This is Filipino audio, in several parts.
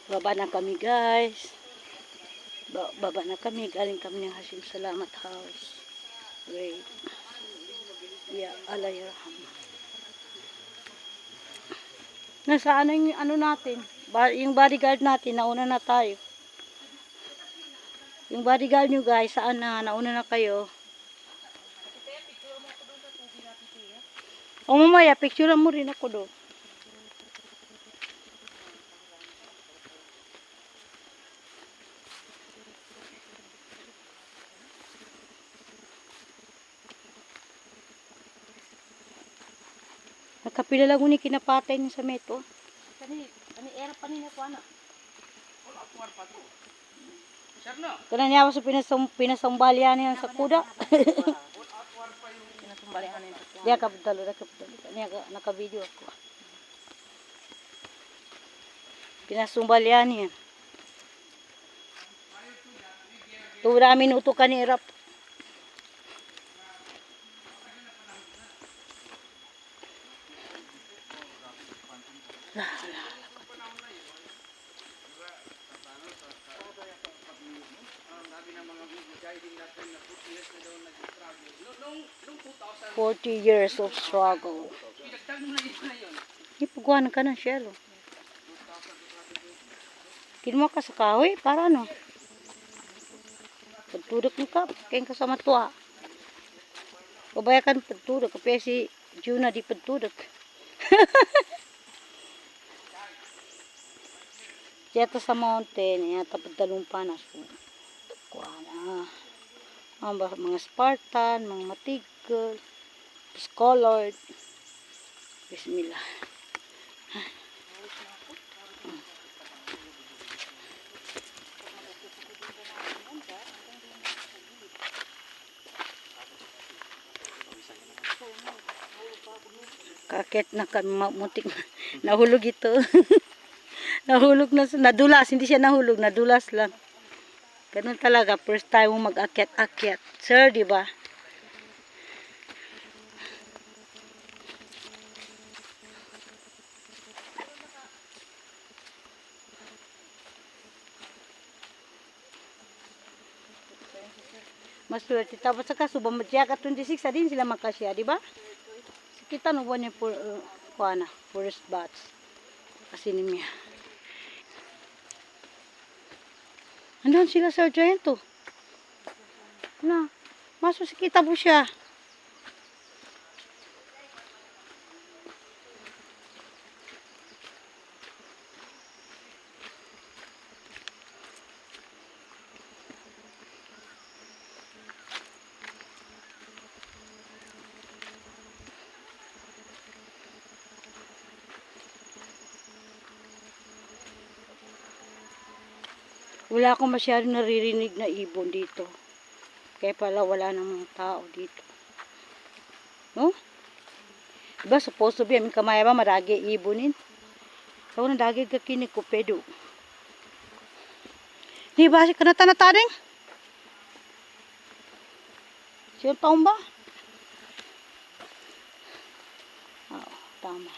Baba na kami guys. Baba na kami. Galing kami ng Hashim Salamat House. Great. Ya Alayarham. Nasaan yung ano natin? Yung bodyguard natin. Nauna na tayo. Yung bodyguard nyo guys. Saan na? Nauna na kayo. O mamaya. Picture mo rin ako doon. Nakapila lang ni kinapatay ni sa meto. Kani era pa niya ko ana. Wala tuwar pa to. Sarno. Kana niya sa pinasambalian niya sa kuda. Wala tuwar pa yung pinasambalian niya sa kuda. Diya kapdalo niya naka-video ako. Pinasambalian niya. Tura minuto kanirap. Nung 40 years of struggle. Ipagwan ka na siya, lo. Kinmo ka sa kahoy, para no? Pagtudok mo ka, kayong kasama tuwa. Pabayakan pagtudok, kapaya si Juna di pagtudok. Dito sa mountain, yata pagdalong panas po. Kuha ang mga Spartan, mga matigol, scholar. Bismillah. Kakit na kami muntik nahulog ito. Nahulog na, nadulas, hindi siya nahulog, nadulas lang. Ganun talaga, first time mo mag-akyat-akyat. Sir, di ba? Mas swerte. Tapos saka subang matiyaka 26 din sila makasya, di ba? Kita no niya kuana, first batch. Kasi niya. Andun sila sa Sargento. Na, maso si kita po siya. Wala akong masyadong naririnig na ibon dito. Kaya pala wala ng mga tao dito. No? Diba supposed to be, amin kamaya ba maragi ibonin? So, nadagi ka kinikupedo. Diba, kanata-nata rin? Siyang taon ba? Oo, tama.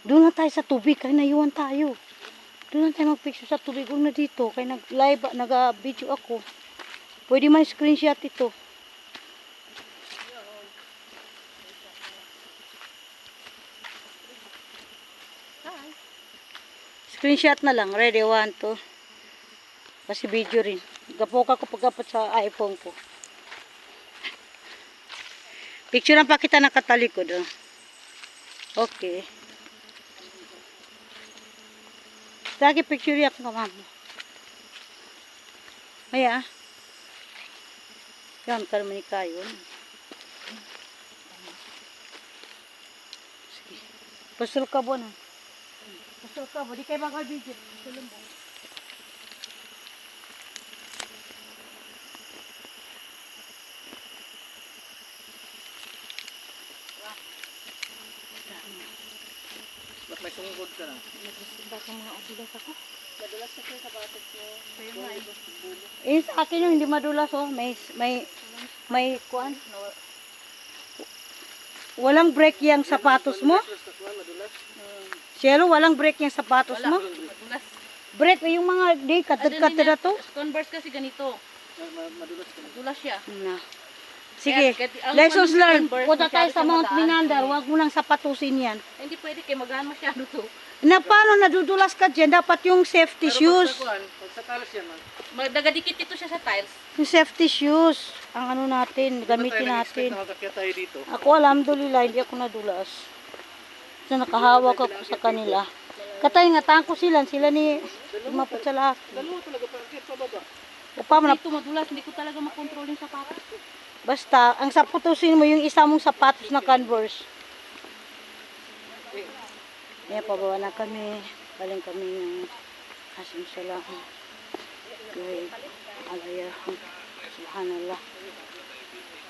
Doon na tayo sa tubig, kaya naiwan tayo. Doon lang tayo mag-picture sa tubig. Huwag na dito. Kaya nag-live, nag-video ako. Pwede man screenshot ito. Screenshot na lang. Ready, 1, 2. Kasi video rin. Gapoka ko pag-apat sa iPhone ko. Picture lang pa kita nakatalikod. Oh. Okay. Lagi picture yak ka mama. Maya. Yan ka naman kayo. Sige. Pasal ka ba na? Pasal ka ba? Di kayo makabidyo. Pasal mo. May sungkod ka na. Baka mga adulas ako. Madulas ka sa batok mo. Eh, sa akin yung hindi madulas oh. May kuan. Walang break yung sapatos mo? Cielo, walang break yung sapatos mo? Brett, yung mga di, katad-katad na to. Converse kasi ganito. Madulas ka na. Dulas siya. Na. Sige, Ang lessons Converse, learned. Punta masyado tayo sa siya Mount magaan. Minander, wag mo nang sapatusin yan. Hindi pwede kay magaan masyado to. Na paano nadudulas ka dyan? Dapat yung safety shoes. Pag sa talas yan, Dagadikit ito siya sa tiles. Yung safety shoes. Ang ano natin, gamitin natin. Nakakakya tayo dito. Ako alhamdulillah, hindi ako nadulas. So nakahawak ako sa kanila. Katay nga tangko sila ni umapot sa lahat. Dalawa talaga pa, kaya pababa. O pa man, Dito madulas, hindi ko talaga makontrol yung sapatos ko. basta ang saputusin mo yung isa mong sapatos na Converse. Ayan, pababa na kami. Galing kami ng Hasim Salam. Kay Alayahum. Subhanallah.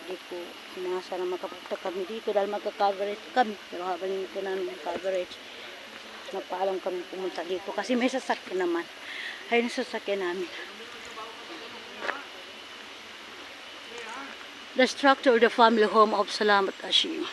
Hindi ko inasa na makapunta kami dito dahil magka-coverage kami. Pero habang ito na ng coverage, napaalam kami pumunta dito kasi may sasakyan naman. Ayun yung sasakyan namin. The structure of the family home of Salamat Hashim.